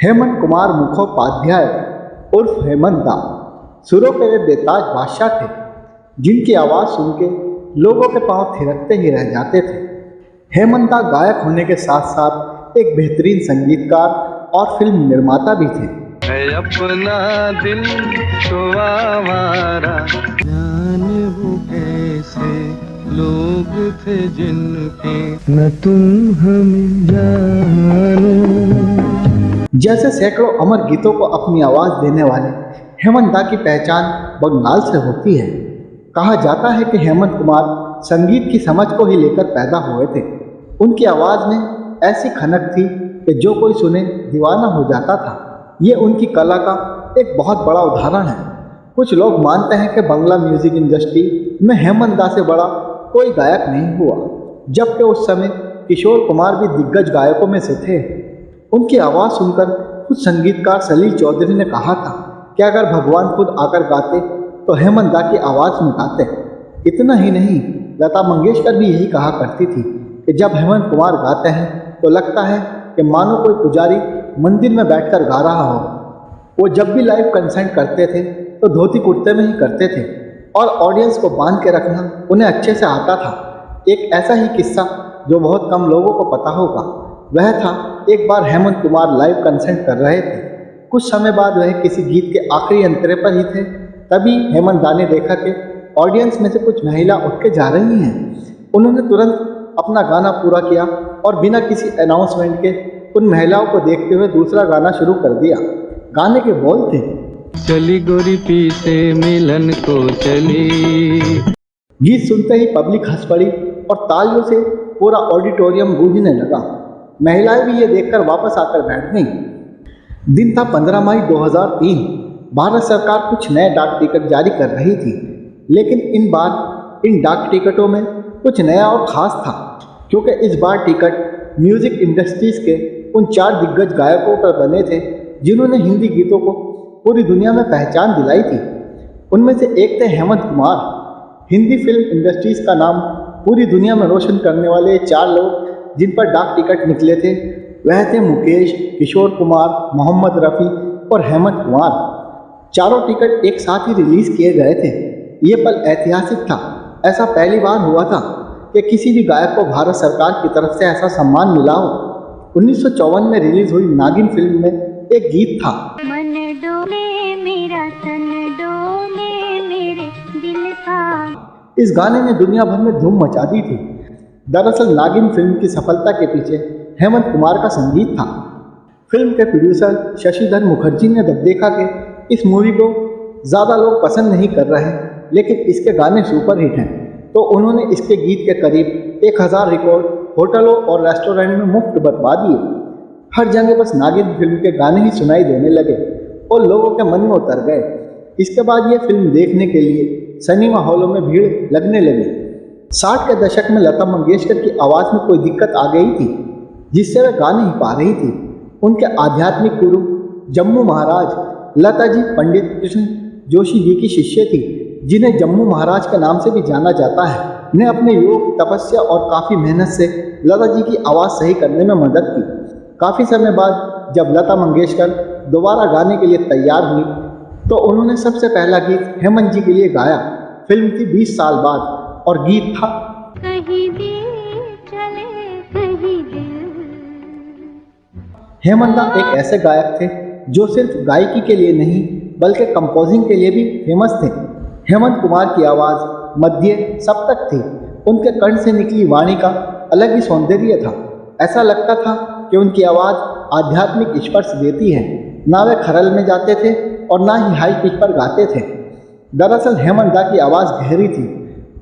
हेमंत कुमार मुखोपाध्याय उर्फ हेमंत दा सुरों के वे बेताज बादशाह थे, जिनकी आवाज़ सुन के लोगों के पांव थिरकते ही रह जाते थे। हेमंत दा गायक होने के साथ साथ एक बेहतरीन संगीतकार और फिल्म निर्माता भी थे। है अपना दिल तो आवारा, जान वो कैसे लोग थे जिनके न तुम हमें जानो। जैसे सैकड़ों अमर गीतों को अपनी आवाज़ देने वाले हेमंत दा की पहचान बंगाल से होती है। कहा जाता है कि हेमंत कुमार संगीत की समझ को ही लेकर पैदा हुए थे। उनकी आवाज़ में ऐसी खनक थी कि जो कोई सुने दीवाना हो जाता था। ये उनकी कला का एक बहुत बड़ा उदाहरण है। कुछ लोग मानते हैं कि बांग्ला म्यूजिक इंडस्ट्री में हेमंत दा से बड़ा कोई गायक नहीं हुआ, जबकि उस समय किशोर कुमार भी दिग्गज गायकों में से थे। उनकी आवाज़ सुनकर खुद संगीतकार सलील चौधरी ने कहा था कि अगर भगवान खुद आकर गाते तो हेमंत दा की आवाज़ में गाते। इतना ही नहीं, लता मंगेशकर भी यही कहा करती थी कि जब हेमंत कुमार गाते हैं तो लगता है कि मानो कोई पुजारी मंदिर में बैठकर गा रहा हो। वो जब भी लाइव कंसर्ट करते थे तो धोती कुर्ते में ही करते थे और ऑडियंस को बांध के रखना उन्हें अच्छे से आता था। एक ऐसा ही किस्सा जो बहुत कम लोगों को पता होगा वह था, एक बार हेमंत कुमार लाइव कंसर्ट कर रहे थे। कुछ समय बाद वह किसी गीत के आखिरी अंतरे पर ही थे, तभी हेमंत दा ने देखा कि ऑडियंस में से कुछ महिला उठ के जा रही हैं। उन्होंने तुरंत अपना गाना पूरा किया और बिना किसी अनाउंसमेंट के उन महिलाओं को देखते हुए दूसरा गाना शुरू कर दिया। गाने के बोल थे, चली गोरी पीछे मिलन को चली। गीत सुनते ही पब्लिक हंस पड़ी और तालियों से पूरा ऑडिटोरियम गूंजने लगा। महिलाएं भी ये देखकर वापस आकर बैठ गईं। दिन था 15 मई 2003। भारत सरकार कुछ नए डाक टिकट जारी कर रही थी, लेकिन इन बार इन डाक टिकटों में कुछ नया और ख़ास था, क्योंकि इस बार टिकट म्यूज़िक इंडस्ट्रीज़ के उन 4 दिग्गज गायकों पर बने थे जिन्होंने हिंदी गीतों को पूरी दुनिया में पहचान दिलाई थी। उनमें से एक थे हेमंत कुमार। हिंदी फिल्म इंडस्ट्रीज़ का नाम पूरी दुनिया में रोशन करने वाले 4 लोग जिन पर डाक टिकट निकले थे वह थे मुकेश, किशोर कुमार, मोहम्मद रफ़ी और हेमंत कुमार। चारों टिकट एक साथ ही रिलीज़ किए गए थे। ये पल ऐतिहासिक था। ऐसा पहली बार हुआ था कि किसी भी गायक को भारत सरकार की तरफ से ऐसा सम्मान मिला हो। 1954 में रिलीज हुई नागिन फिल्म में एक गीत था, मन डोले मेरा तन डोले मेरे दिल का। इस गाने ने दुनिया भर में धूम मचा दी थी। दरअसल नागिन फिल्म की सफलता के पीछे हेमंत कुमार का संगीत था। फिल्म के प्रोड्यूसर शशिधर मुखर्जी ने जब देखा कि इस मूवी को ज़्यादा लोग पसंद नहीं कर रहे हैं लेकिन इसके गाने सुपरहिट हैं, तो उन्होंने इसके गीत के करीब 1000 रिकॉर्ड होटलों और रेस्टोरेंट में मुफ्त बंटवा दिए। हर जगह बस नागिन फिल्म के गाने ही सुनाई देने लगे और लोगों के मन में उतर गए। इसके बाद ये फिल्म देखने के लिए सिनेमा हॉलों में भीड़ लगने लगी। 60 के दशक में लता मंगेशकर की आवाज़ में कोई दिक्कत आ गई थी जिससे वह गा नहीं पा रही थी। उनके आध्यात्मिक गुरु जम्मू महाराज लता जी पंडित कृष्ण जोशी जी की शिष्य थी, जिन्हें जम्मू महाराज के नाम से भी जाना जाता है, ने अपने योग, तपस्या और काफ़ी मेहनत से लता जी की आवाज़ सही करने में मदद की। काफ़ी समय बाद जब लता मंगेशकर दोबारा गाने के लिए तैयार हुई तो उन्होंने सबसे पहला गीत हेमंत जी के लिए गाया। फिल्म थी 20 साल बाद और गीत था, कहीं दिल चले कहीं दिल। हेमंत दा एक ऐसे गायक थे जो सिर्फ गायकी के लिए नहीं बल्कि कंपोजिंग के लिए भी फेमस थे। हेमंत कुमार की आवाज़ मध्य सप्तक थी। उनके कंठ से निकली वाणी का अलग ही सौंदर्य था। ऐसा लगता था कि उनकी आवाज़ आध्यात्मिक स्पर्श देती है। ना वे खरल में जाते थे और ना ही हाई पिच पर गाते थे। दरअसल हेमंत दा की आवाज़ गहरी थी।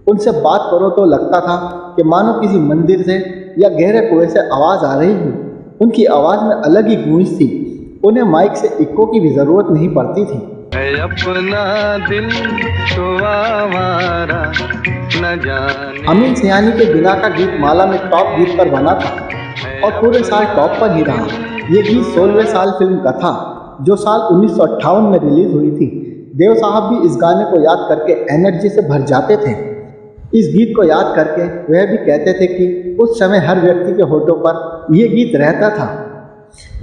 उनसे बात करो तो लगता था कि मानो किसी मंदिर से या गहरे कुएं से आवाज़ आ रही हो। उनकी आवाज़ में अलग ही गूंज थी। उन्हें माइक से इको की भी ज़रूरत नहीं पड़ती थी। है अपना दिल तो आवारा, न जाने। अमीन सयानी के बिना का गीत माला में टॉप गीत पर बना था और पूरे साल टॉप पर ही रहा। ये गीत 16वें साल फिल्म का था जो साल 1958 में रिलीज हुई थी। देव साहब भी इस गाने को याद करके एनर्जी से भर जाते थे। इस गीत को याद करके वह भी कहते थे कि उस समय हर व्यक्ति के होठों पर यह गीत रहता था।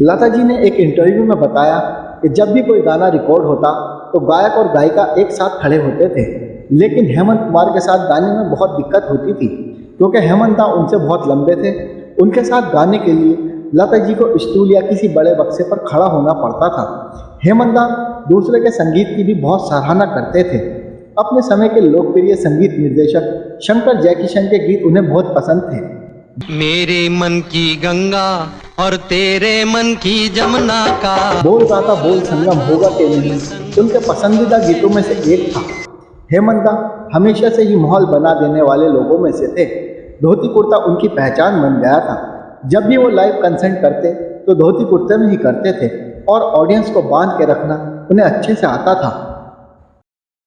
लता जी ने एक इंटरव्यू में बताया कि जब भी कोई गाना रिकॉर्ड होता तो गायक और गायिका एक साथ खड़े होते थे, लेकिन हेमंत कुमार के साथ गाने में बहुत दिक्कत होती थी क्योंकि हेमंत दा उनसे बहुत लंबे थे। उनके साथ गाने के लिए लता जी को स्टूल या किसी बड़े बक्से पर खड़ा होना पड़ता था। हेमंत दा दूसरे के संगीत की भी बहुत सराहना करते थे। अपने समय के लोकप्रिय संगीत निर्देशक शंकर जयकिशन के गीत उन्हें बहुत पसंद थे। मेरे मन की गंगा और तेरे मन की जमुना का बोल गाता बोल संगम होगा कि नहीं उनके पसंदीदा गीतों में से एक था। हेमंत दा हमेशा से ही माहौल बना देने वाले लोगों में से थे। धोती कुर्ता उनकी पहचान बन गया था। जब भी वो लाइव कंसर्ट करते तो धोती कुर्ते में ही करते थे और ऑडियंस को बांध के रखना उन्हें अच्छे से आता था।